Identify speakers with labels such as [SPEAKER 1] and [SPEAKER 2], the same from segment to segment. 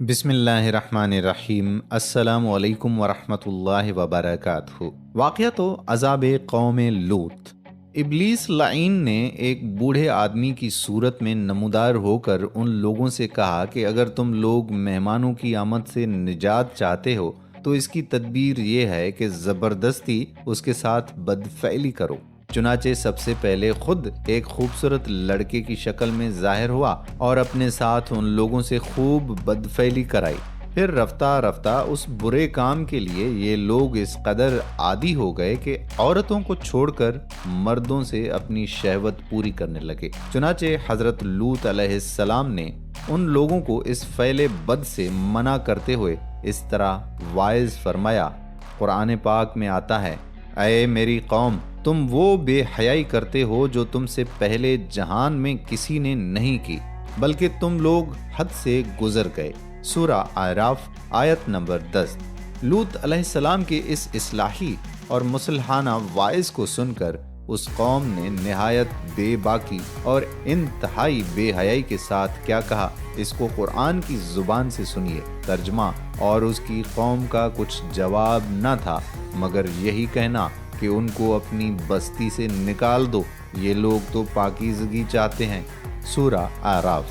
[SPEAKER 1] بسم اللہ الرحمن الرحیم۔ السلام علیکم ورحمۃ اللہ وبرکاتہ۔ واقعہ تو عذاب قوم لوط۔ ابلیس لعین نے ایک بوڑھے آدمی کی صورت میں نمودار ہو کر ان لوگوں سے کہا کہ اگر تم لوگ مہمانوں کی آمد سے نجات چاہتے ہو تو اس کی تدبیر یہ ہے کہ زبردستی اس کے ساتھ بدفعلی کرو۔ چنانچہ سب سے پہلے خود ایک خوبصورت لڑکے کی شکل میں ظاہر ہوا اور اپنے ساتھ ان لوگوں سے خوب بدفعلی کرائی۔ پھر رفتہ رفتہ اس برے کام کے لیے یہ لوگ اس قدر عادی ہو گئے کہ عورتوں کو چھوڑ کر مردوں سے اپنی شہوت پوری کرنے لگے۔ چنانچہ حضرت لوط علیہ السلام نے ان لوگوں کو اس فعل بد سے منع کرتے ہوئے اس طرح واعظ فرمایا۔ قرآن پاک میں آتا ہے، اے میری قوم، تم وہ بے حیائی کرتے ہو جو تم سے پہلے جہان میں کسی نے نہیں کی، بلکہ تم لوگ حد سے گزر گئے۔ سورہ اعراف آیت نمبر 10۔ لوط علیہ السلام کے اس اصلاحی اور مصلحانہ واعظ کو سن کر اس قوم نے نہایت بے باکی اور انتہائی بے حیائی کے ساتھ کیا کہا، اس کو قرآن کی زبان سے سنیے۔ ترجمہ اور اس کی قوم کا کچھ جواب نہ تھا مگر یہی کہنا کہ ان کو اپنی بستی سے نکال دو، یہ لوگ تو پاکیزگی چاہتے ہیں۔ سورہ اعراف۔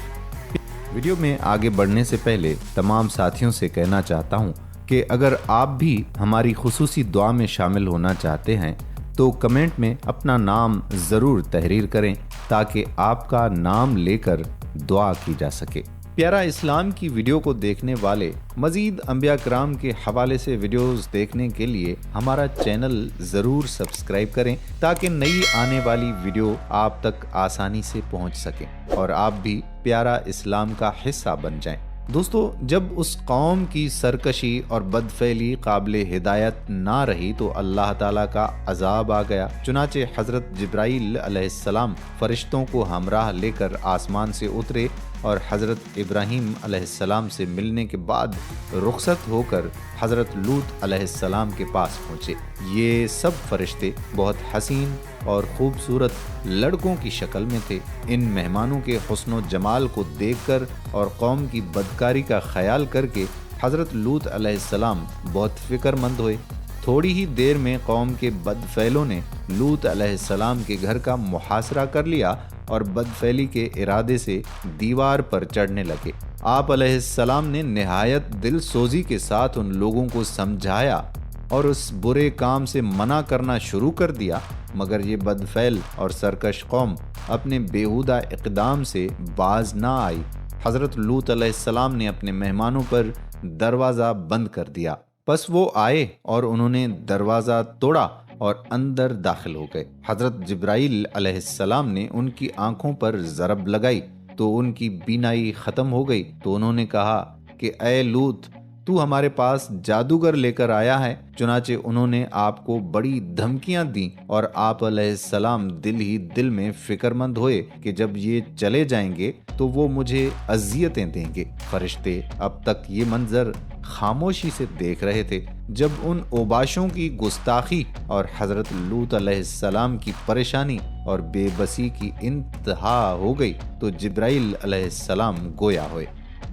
[SPEAKER 1] ویڈیو میں آگے بڑھنے سے پہلے تمام ساتھیوں سے کہنا چاہتا ہوں کہ اگر آپ بھی ہماری خصوصی دعا میں شامل ہونا چاہتے ہیں تو کمنٹ میں اپنا نام ضرور تحریر کریں تاکہ آپ کا نام لے کر دعا کی جا سکے۔ پیارا اسلام کی ویڈیو کو دیکھنے والے مزید انبیاء کرام کے حوالے سے ویڈیوز دیکھنے کے لیے ہمارا چینل ضرور سبسکرائب کریں تاکہ نئی آنے والی ویڈیو آپ تک آسانی سے پہنچ سکیں اور آپ بھی پیارا اسلام کا حصہ بن جائیں۔ دوستو، جب اس قوم کی سرکشی اور بدفعلی قابل ہدایت نہ رہی تو اللہ تعالیٰ کا عذاب آ گیا۔ چنانچہ حضرت جبرائیل علیہ السلام فرشتوں کو ہمراہ لے کر آسمان سے اترے اور حضرت ابراہیم علیہ السلام سے ملنے کے بعد رخصت ہو کر حضرت لوط علیہ السلام کے پاس پہنچے۔ یہ سب فرشتے بہت حسین اور خوبصورت لڑکوں کی شکل میں تھے۔ ان مہمانوں کے حسن و جمال کو دیکھ کر اور قوم کی بدکاری کا خیال کر کے حضرت لوط علیہ السلام بہت فکر مند ہوئے۔ تھوڑی ہی دیر میں قوم کے بدفعلوں نے لوط علیہ السلام کے گھر کا محاصرہ کر لیا اور بدفعلی کے ارادے سے دیوار پر چڑھنے لگے۔ آپ علیہ السلام نے نہایت دل سوزی کے ساتھ ان لوگوں کو سمجھایا اور اس برے کام سے منع کرنا شروع کر دیا، مگر یہ بدفعل اور سرکش قوم اپنے بیہودہ اقدام سے باز نہ آئی۔ حضرت لوط علیہ السلام نے اپنے مہمانوں پر دروازہ بند کر دیا، پس وہ آئے اور انہوں نے دروازہ توڑا اور اندر داخل ہو گئے۔ حضرت جبرائیل علیہ السلام نے ان کی آنکھوں پر ضرب لگائی تو ان کی بینائی ختم ہو گئی، تو انہوں نے کہا کہ اے لوط، تو ہمارے پاس جادوگر لے کر آیا ہے۔ چنانچہ انہوں نے آپ کو بڑی دھمکیاں دیں اور آپ علیہ السلام دل ہی دل میں فکر مند ہوئے کہ جب یہ چلے جائیں گے تو وہ مجھے اذیتیں دیں گے۔ فرشتے اب تک یہ منظر خاموشی سے دیکھ رہے تھے۔ جب ان اوباشوں کی گستاخی اور حضرت لوط علیہ السلام کی پریشانی اور بے بسی کی انتہا ہو گئی تو جبرائیل علیہ السلام گویا ہوئے،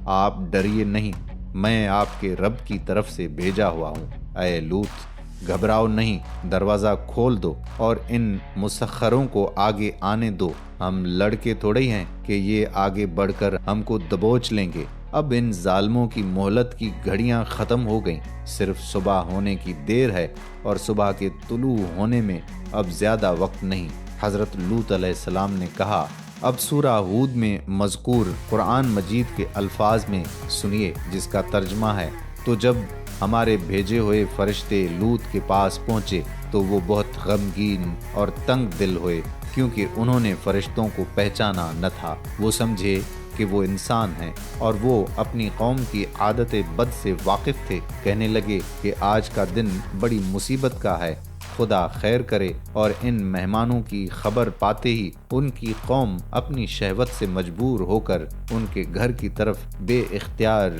[SPEAKER 1] آپ ڈریے نہیں، میں آپ کے رب کی طرف سے بھیجا ہوا ہوں۔ اے لوط، گھبراؤ نہیں، دروازہ کھول دو اور ان مسخروں کو آگے آنے دو۔ ہم لڑکے تھوڑے ہی ہیں کہ یہ آگے بڑھ کر ہم کو دبوچ لیں گے۔ اب ان ظالموں کی مہلت کی گھڑیاں ختم ہو گئیں، صرف صبح ہونے کی دیر ہے اور صبح کے طلوع ہونے میں اب زیادہ وقت نہیں۔ حضرت لوط علیہ السلام نے کہا، اب سورہ ہود میں مذکور قرآن مجید کے الفاظ میں سنیے جس کا ترجمہ ہے، تو جب ہمارے بھیجے ہوئے فرشتے لوط کے پاس پہنچے تو وہ بہت غمگین اور تنگ دل ہوئے، کیونکہ انہوں نے فرشتوں کو پہچانا نہ تھا۔ وہ سمجھے کہ وہ انسان ہیں اور وہ اپنی قوم کی عادت بد سے واقف تھے۔ کہنے لگے کہ آج کا دن بڑی مصیبت کا ہے، خدا خیر کرے۔ اور ان مہمانوں کی خبر پاتے ہی ان کی قوم اپنی شہوت سے مجبور ہو کر ان کے گھر کی طرف بے اختیار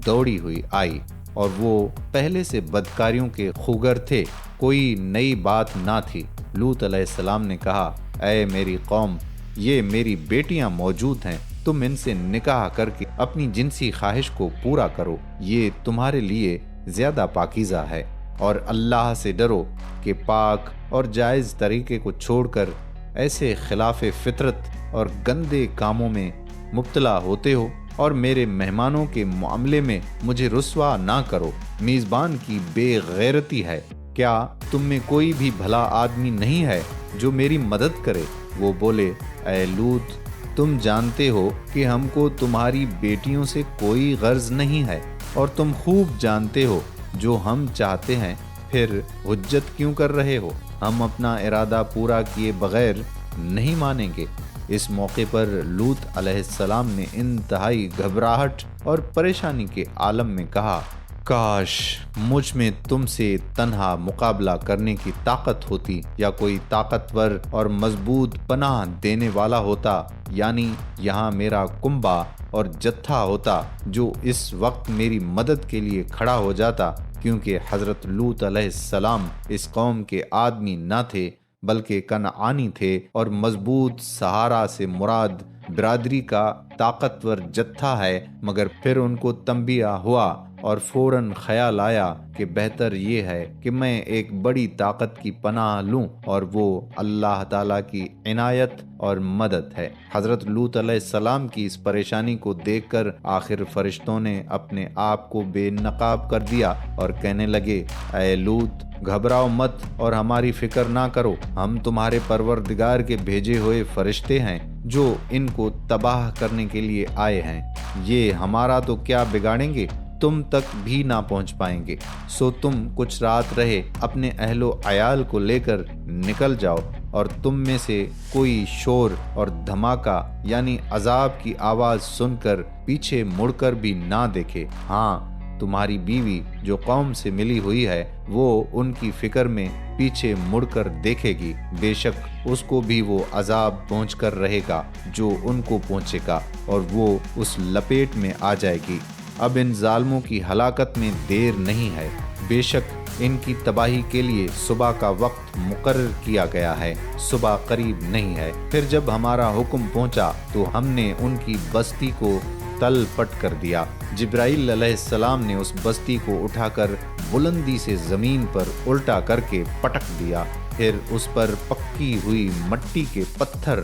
[SPEAKER 1] دوڑی ہوئی آئی، اور وہ پہلے سے بدکاریوں کے خوگر تھے، کوئی نئی بات نہ تھی۔ لوط علیہ السلام نے کہا، اے میری قوم، یہ میری بیٹیاں موجود ہیں، تم ان سے نکاح کر کے اپنی جنسی خواہش کو پورا کرو، یہ تمہارے لیے زیادہ پاکیزہ ہے، اور اللہ سے ڈرو کہ پاک اور جائز طریقے کو چھوڑ کر ایسے خلاف فطرت اور گندے کاموں میں مبتلا ہوتے ہو، اور میرے مہمانوں کے معاملے میں مجھے رسوا نہ کرو۔ میزبان کی بے غیرتی ہے، کیا تم میں کوئی بھی بھلا آدمی نہیں ہے جو میری مدد کرے؟ وہ بولے، اے لوط، تم جانتے ہو کہ ہم کو تمہاری بیٹیوں سے کوئی غرض نہیں ہے، اور تم خوب جانتے ہو جو ہم چاہتے ہیں، پھر حجت کیوں کر رہے ہو؟ ہم اپنا ارادہ پورا کیے بغیر نہیں مانیں گے۔ اس موقع پر لوط علیہ السلام نے انتہائی گھبراہٹ اور پریشانی کے عالم میں کہا، کاش مجھ میں تم سے تنہا مقابلہ کرنے کی طاقت ہوتی، یا کوئی طاقتور اور مضبوط پناہ دینے والا ہوتا، یعنی یہاں میرا کنبہ اور جتھا ہوتا جو اس وقت میری مدد کے لیے کھڑا ہو جاتا، کیونکہ حضرت لوط علیہ السلام اس قوم کے آدمی نہ تھے بلکہ کنعانی تھے، اور مضبوط سہارا سے مراد برادری کا طاقتور جتھا ہے۔ مگر پھر ان کو تنبیہ ہوا اور فوراً خیال آیا کہ بہتر یہ ہے کہ میں ایک بڑی طاقت کی پناہ لوں، اور وہ اللہ تعالیٰ کی عنایت اور مدد ہے۔ حضرت لوط علیہ السلام کی اس پریشانی کو دیکھ کر آخر فرشتوں نے اپنے آپ کو بے نقاب کر دیا اور کہنے لگے، اے لوط، گھبراؤ مت اور ہماری فکر نہ کرو، ہم تمہارے پروردگار کے بھیجے ہوئے فرشتے ہیں جو ان کو تباہ کرنے کے لیے آئے ہیں۔ یہ ہمارا تو کیا بگاڑیں گے، تم تک بھی نہ پہنچ پائیں گے، سو تم کچھ رات رہے اپنے اہل و عیال کو لے کر نکل جاؤ، اور تم میں سے کوئی شور اور دھماکہ یعنی عذاب کی آواز سن کر پیچھے مڑ کر بھی نہ دیکھے۔ ہاں، تمہاری بیوی جو قوم سے ملی ہوئی ہے، وہ ان کی فکر میں پیچھے مڑ کر دیکھے گی، بے شک اس کو بھی وہ عذاب پہنچ کر رہے گا جو ان کو پہنچے گا، اور وہ اس لپیٹ میں آ جائے گی۔ اب ان ظالموں کی ہلاکت میں دیر نہیں ہے، بے شک ان کی تباہی کے لیے صبح کا وقت مقرر کیا گیا ہے، صبح قریب نہیں ہے۔ پھر جب ہمارا حکم پہنچا تو ہم نے ان کی بستی کو تل پٹ کر دیا۔ جبرائیل علیہ السلام نے اس بستی کو اٹھا کر بلندی سے زمین پر الٹا کر کے پٹک دیا، پھر اس پر پکی ہوئی مٹی کے پتھر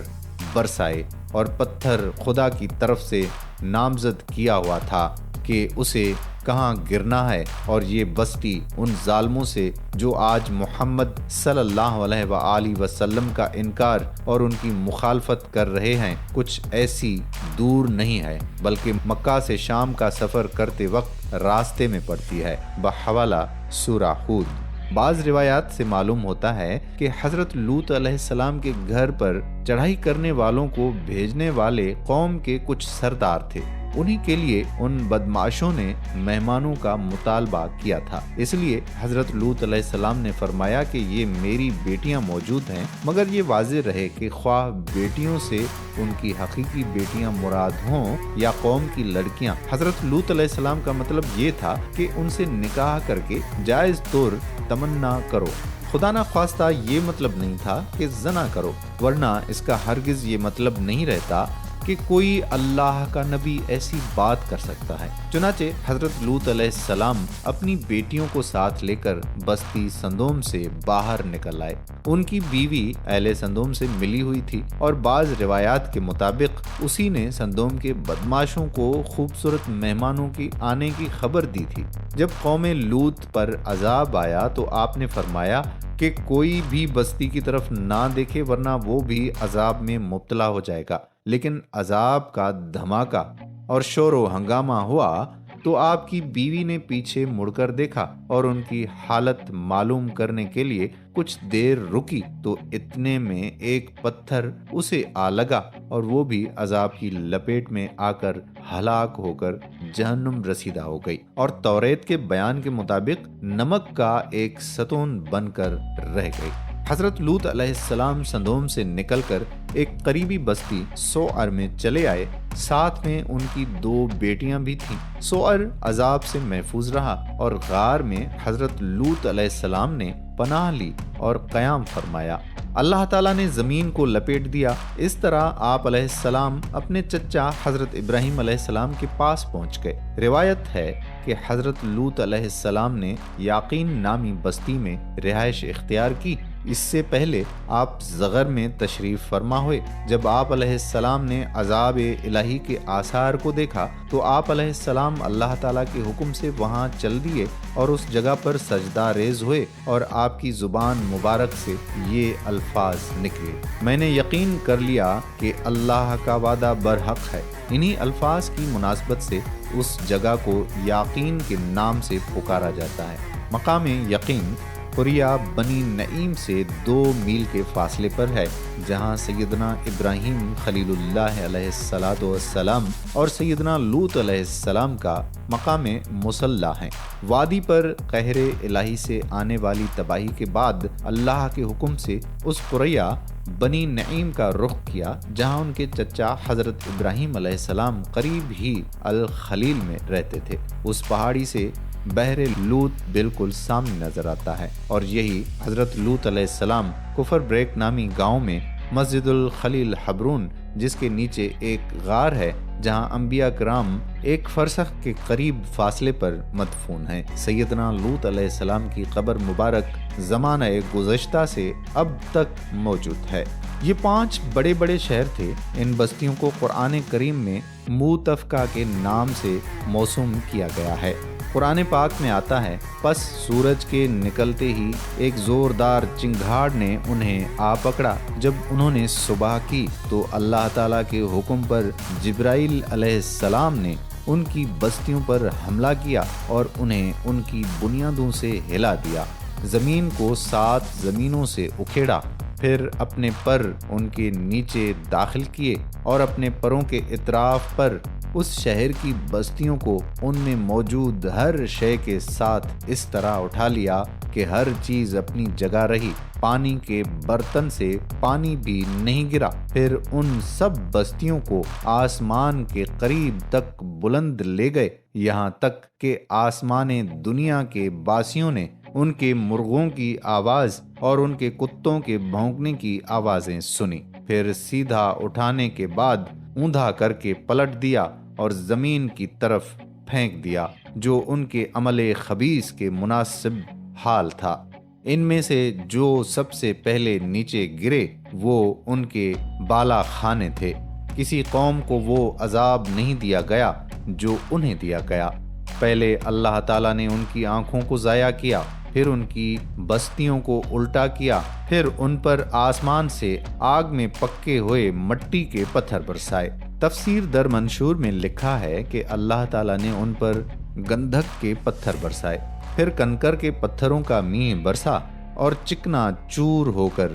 [SPEAKER 1] برسائے، اور پتھر خدا کی طرف سے نامزد کیا ہوا تھا کہ اسے کہاں گرنا ہے، اور یہ بستی ان ظالموں سے جو آج محمد صلی اللہ علیہ وآلہ وسلم کا انکار اور ان کی مخالفت کر رہے ہیں، کچھ ایسی دور نہیں ہے، بلکہ مکہ سے شام کا سفر کرتے وقت راستے میں پڑتی ہے۔ بحوالہ سورہ ہود۔ بعض روایات سے معلوم ہوتا ہے کہ حضرت لوط علیہ السلام کے گھر پر چڑھائی کرنے والوں کو بھیجنے والے قوم کے کچھ سردار تھے، انہی کے لیے ان بدمعاشوں نے مہمانوں کا مطالبہ کیا تھا۔ اس لیے حضرت لوط علیہ السلام نے فرمایا کہ یہ میری بیٹیاں موجود ہیں، مگر یہ واضح رہے کہ خواہ بیٹیوں سے ان کی حقیقی بیٹیاں مراد ہوں یا قوم کی لڑکیاں، حضرت لوط علیہ السلام کا مطلب یہ تھا کہ ان سے نکاح کر کے جائز طور تمنا کرو۔ خدا نہ خواستہ یہ مطلب نہیں تھا کہ زنا کرو، ورنہ اس کا ہرگز یہ مطلب نہیں رہتا کہ کوئی اللہ کا نبی ایسی بات کر سکتا ہے۔ چنانچہ حضرت لوط علیہ السلام اپنی بیٹیوں کو ساتھ لے کر بستی سندوم سے باہر نکل آئے۔ ان کی بیوی اہل سندوم سے ملی ہوئی تھی، اور بعض روایات کے مطابق اسی نے سندوم کے بدماشوں کو خوبصورت مہمانوں کی آنے کی خبر دی تھی۔ جب قوم لوط پر عذاب آیا تو آپ نے فرمایا کہ کوئی بھی بستی کی طرف نہ دیکھے، ورنہ وہ بھی عذاب میں مبتلا ہو جائے گا۔ لیکن عذاب کا دھماکہ اور شور و ہنگامہ ہوا تو آپ کی بیوی نے پیچھے مڑ کر دیکھا، اور ان کی حالت معلوم کرنے کے لیے کچھ دیر رکی تو اتنے میں ایک پتھر اسے آ لگا، اور وہ بھی عذاب کی لپیٹ میں آ کر ہلاک ہو کر جہنم رسیدہ ہو گئی، اور توریت کے بیان کے مطابق نمک کا ایک ستون بن کر رہ گئی۔ حضرت لوط علیہ السلام سندوم سے نکل کر ایک قریبی بستی سوعر میں چلے آئے، ساتھ میں ان کی 2 بیٹیاں بھی تھیں۔ سوعر عذاب سے محفوظ رہا، اور غار میں حضرت لوط علیہ السلام نے پناہ لی اور قیام فرمایا۔ اللہ تعالیٰ نے زمین کو لپیٹ دیا۔ اس طرح آپ علیہ السلام اپنے چچا حضرت ابراہیم علیہ السلام کے پاس پہنچ گئے۔ روایت ہے کہ حضرت لوط علیہ السلام نے یاقین نامی بستی میں رہائش اختیار کی۔ اس سے پہلے آپ زغر میں تشریف فرما ہوئے۔ جب آپ علیہ السلام نے عذاب الہی کے آثار کو دیکھا تو آپ علیہ السلام اللہ تعالیٰ کے حکم سے وہاں چل دیے اور اس جگہ پر سجدہ ریز ہوئے، اور آپ کی زبان مبارک سے یہ الفاظ نکلے: میں نے یقین کر لیا کہ اللہ کا وعدہ برحق ہے۔ انہی الفاظ کی مناسبت سے اس جگہ کو یاقین کے نام سے پکارا جاتا ہے۔ مقام یقین قریہ بنی نعیم سے 2 میل کے فاصلے پر ہے، جہاں سیدنا ابراہیم خلیل اللہ علیہ السلام اور سیدنا لوط علیہ السلام کا مقام مصلی ہے۔ وادی پر قہر الہی سے آنے والی تباہی کے بعد اللہ کے حکم سے اس قریہ بنی نعیم کا رخ کیا، جہاں ان کے چچا حضرت ابراہیم علیہ السلام قریب ہی الخلیل میں رہتے تھے۔ اس پہاڑی سے بحر لوط بالکل سامنے نظر آتا ہے، اور یہی حضرت لوط علیہ السلام کفر بریک نامی گاؤں میں مسجد الخلیل حبرون، جس کے نیچے ایک غار ہے جہاں انبیاء کرام 1 فرسخ کے قریب فاصلے پر مدفون ہیں۔ سیدنا لوط علیہ السلام کی قبر مبارک زمانہ گزشتہ سے اب تک موجود ہے۔ یہ 5 بڑے بڑے شہر تھے۔ ان بستیوں کو قرآن کریم میں موتفقہ کے نام سے موسوم کیا گیا ہے۔ قرآن پاک میں آتا ہے: پس سورج کے نکلتے ہی ایک زوردار چنگھاڑ نے انہیں آ پکڑا۔ جب انہوں نے صبح کی تو اللہ تعالیٰ کے حکم پر جبرائیل علیہ السلام نے ان کی بستیوں پر حملہ کیا اور انہیں ان کی بنیادوں سے ہلا دیا۔ زمین کو 7 زمینوں سے اکھیڑا، پھر اپنے پر ان کے نیچے داخل کیے اور اپنے پروں کے اطراف پر اس شہر کی بستیوں کو ان میں موجود ہر شے کے ساتھ اس طرح اٹھا لیا کہ ہر چیز اپنی جگہ رہی، پانی کے برتن سے پانی بھی نہیں گرا۔ پھر ان سب بستیوں کو آسمان کے قریب تک بلند لے گئے، یہاں تک کہ آسمان دنیا کے باسیوں نے ان کے مرغوں کی آواز اور ان کے کتوں کے بھونکنے کی آوازیں سنی۔ پھر سیدھا اٹھانے کے بعد اوندا کر کے پلٹ دیا اور زمین کی طرف پھینک دیا، جو ان کے عمل خبیث کے مناسب حال تھا۔ ان میں سے جو سب سے پہلے نیچے گرے وہ ان کے بالا خانے تھے۔ کسی قوم کو وہ عذاب نہیں دیا گیا جو انہیں دیا گیا۔ پہلے اللہ تعالیٰ نے ان کی آنکھوں کو ضائع کیا، پھر ان کی بستیوں کو الٹا کیا، پھر ان پر آسمان سے آگ میں پکے ہوئے مٹی کے پتھر برسائے۔ تفسیر در منشور میں لکھا ہے کہ اللہ تعالیٰ نے ان پر گندھک کے پتھر برسائے، پھر کنکر کے پتھروں کا میںہ برسا اور چکنا چور ہو کر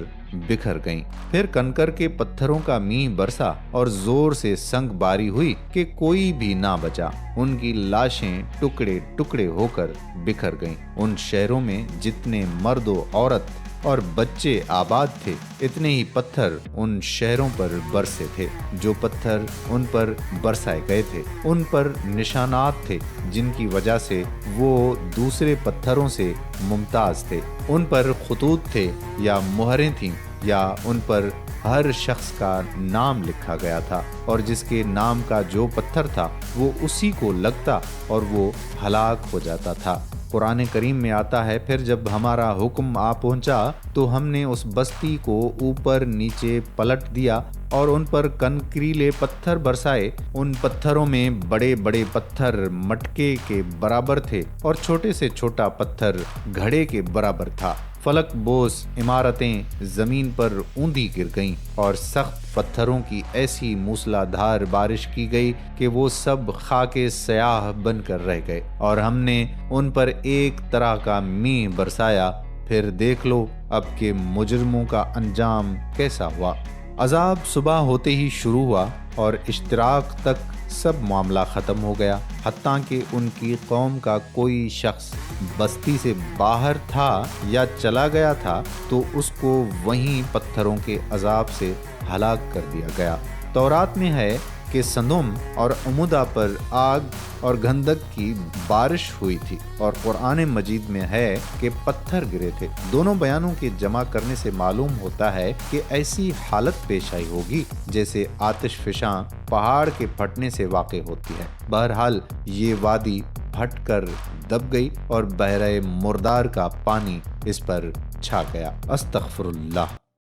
[SPEAKER 1] بکھر گئیں۔ پھر کنکر کے پتھروں کا میںہ برسا اور زور سے سنگ باری ہوئی کہ کوئی بھی نہ بچا۔ ان کی لاشیں ٹکڑے ٹکڑے ہو کر بکھر گئیں۔ ان شہروں میں جتنے مرد و عورت اور بچے آباد تھے، اتنے ہی پتھر ان شہروں پر برسے تھے۔ جو پتھر ان پر برسائے گئے تھے ان پر نشانات تھے جن کی وجہ سے وہ دوسرے پتھروں سے ممتاز تھے۔ ان پر خطوط تھے یا مہریں تھیں، یا ان پر ہر شخص کا نام لکھا گیا تھا، اور جس کے نام کا جو پتھر تھا وہ اسی کو لگتا اور وہ ہلاک ہو جاتا تھا۔ قرآن کریم میں آتا ہے: پھر جب ہمارا حکم آ پہنچا تو ہم نے اس بستی کو اوپر نیچے پلٹ دیا اور ان پر کنکریلے پتھر برسائے۔ ان پتھروں میں بڑے بڑے پتھر مٹکے کے برابر تھے اور چھوٹے سے چھوٹا پتھر گھڑے کے برابر تھا۔ فلک بوس عمارتیں زمین پر اوندھی گر گئیں اور سخت پتھروں کی ایسی موسلا دھار بارش کی گئی کہ وہ سب خاک سیاہ بن کر رہ گئے، اور ہم نے ان پر ایک طرح کا میںہ برسایا۔ پھر دیکھ لو اب کہ مجرموں کا انجام کیسا ہوا۔ عذاب صبح ہوتے ہی شروع ہوا اور اشتراق تک سب معاملہ ختم ہو گیا، حتیٰ کہ ان کی قوم کا کوئی شخص بستی سے باہر تھا یا چلا گیا تھا تو اس کو وہیں پتھروں کے عذاب سے ہلاک کر دیا گیا۔ تورات میں ہے کہ سدوم اور عمودہ پر آگ اور گندک کی بارش ہوئی تھی، اور قرآن مجید میں ہے کہ پتھر گرے تھے۔ دونوں بیانوں کے جمع کرنے سے معلوم ہوتا ہے کہ ایسی حالت پیش آئی ہوگی جیسے آتش فشاں پہاڑ کے پھٹنے سے واقع ہوتی ہے۔ بہرحال یہ وادی پھٹ کر دب گئی اور بحیرہ مردار کا پانی اس پر چھا گیا۔ استغفر اللہ۔